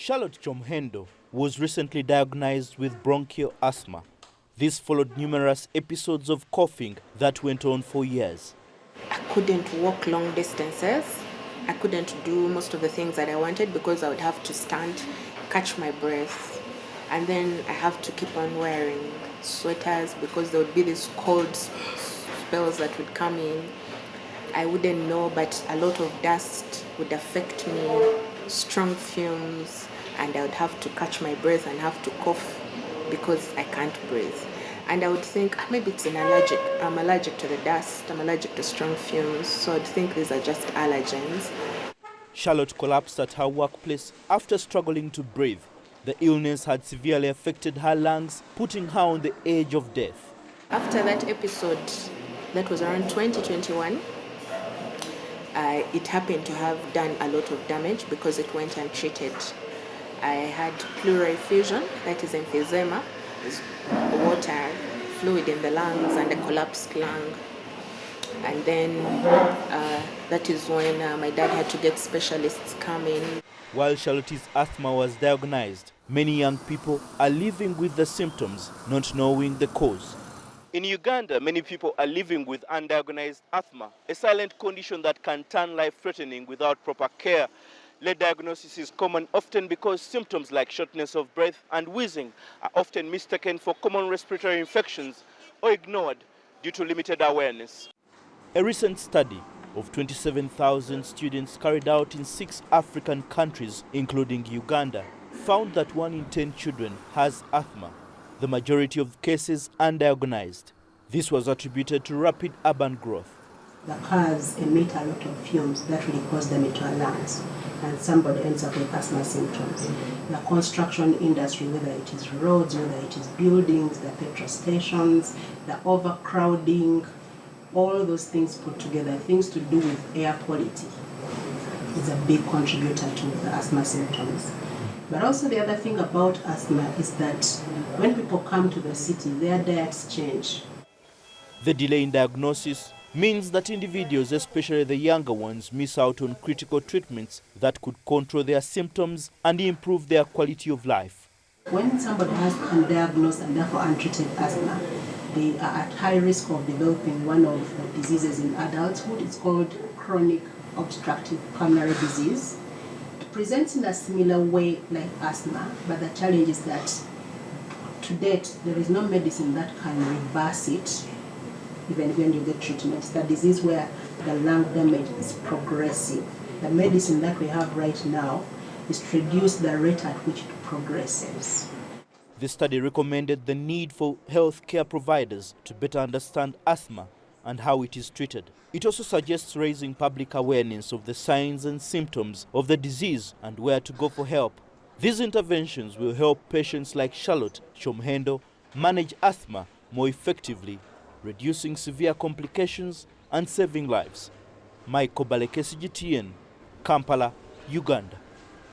Charlotte Chomhendo was recently diagnosed with bronchial asthma. This followed numerous episodes of coughing that went on for years. I couldn't walk long distances. I couldn't do most of the things that I wanted because I would have to stand, catch my breath, and then I have to keep on wearing sweaters because there would be these cold spells that would come in. I wouldn't know, but a lot of dust would affect me, strong fumes, and I would have to catch my breath and have to cough because I can't breathe. And I would think, maybe it's an allergic. I'm allergic to the dust, I'm allergic to strong fumes, so I'd think these are just allergens. Charlotte collapsed at her workplace after struggling to breathe. The illness had severely affected her lungs, putting her on the edge of death. After that episode, that was around 2021, it happened to have done a lot of damage because it went untreated. I had pleural effusion, that is emphysema, water, fluid in the lungs and a collapsed lung. And then that is when my dad had to get specialists come in. While Charlotte's asthma was diagnosed, many young people are living with the symptoms, not knowing the cause. In Uganda, many people are living with undiagnosed asthma, a silent condition that can turn life-threatening without proper care. Late diagnosis is common often because symptoms like shortness of breath and wheezing are often mistaken for common respiratory infections or ignored due to limited awareness. A recent study of 27,000 students carried out in 6 African countries, including Uganda, found that 1 in 10 children has asthma. The majority of cases undiagnosed. This was attributed to rapid urban growth. The cars emit a lot of fumes that really cause them into our lungs, and somebody ends up with asthma symptoms. The construction industry, whether it is roads, whether it is buildings, the petrol stations, the overcrowding, all those things put together, things to do with air quality, is a big contributor to the asthma symptoms. But also the other thing about asthma is that when people come to the city, their diets change. The delay in diagnosis means that individuals, especially the younger ones, miss out on critical treatments that could control their symptoms and improve their quality of life. When somebody has undiagnosed and therefore untreated asthma, they are at high risk of developing one of the diseases in adulthood. It's called chronic obstructive pulmonary disease. It presents in a similar way like asthma, but the challenge is that to date there is no medicine that can reverse it, even when you get treatment. It's the disease where the lung damage is progressive. The medicine that we have right now is to reduce the rate at which it progresses. The study recommended the need for healthcare providers to better understand asthma and how it is treated. It also suggests raising public awareness of the signs and symptoms of the disease and where to go for help. These interventions will help patients like Charlotte Chomhendo manage asthma more effectively, reducing severe complications and saving lives. Michael Baleke, CGTN, Kampala, Uganda.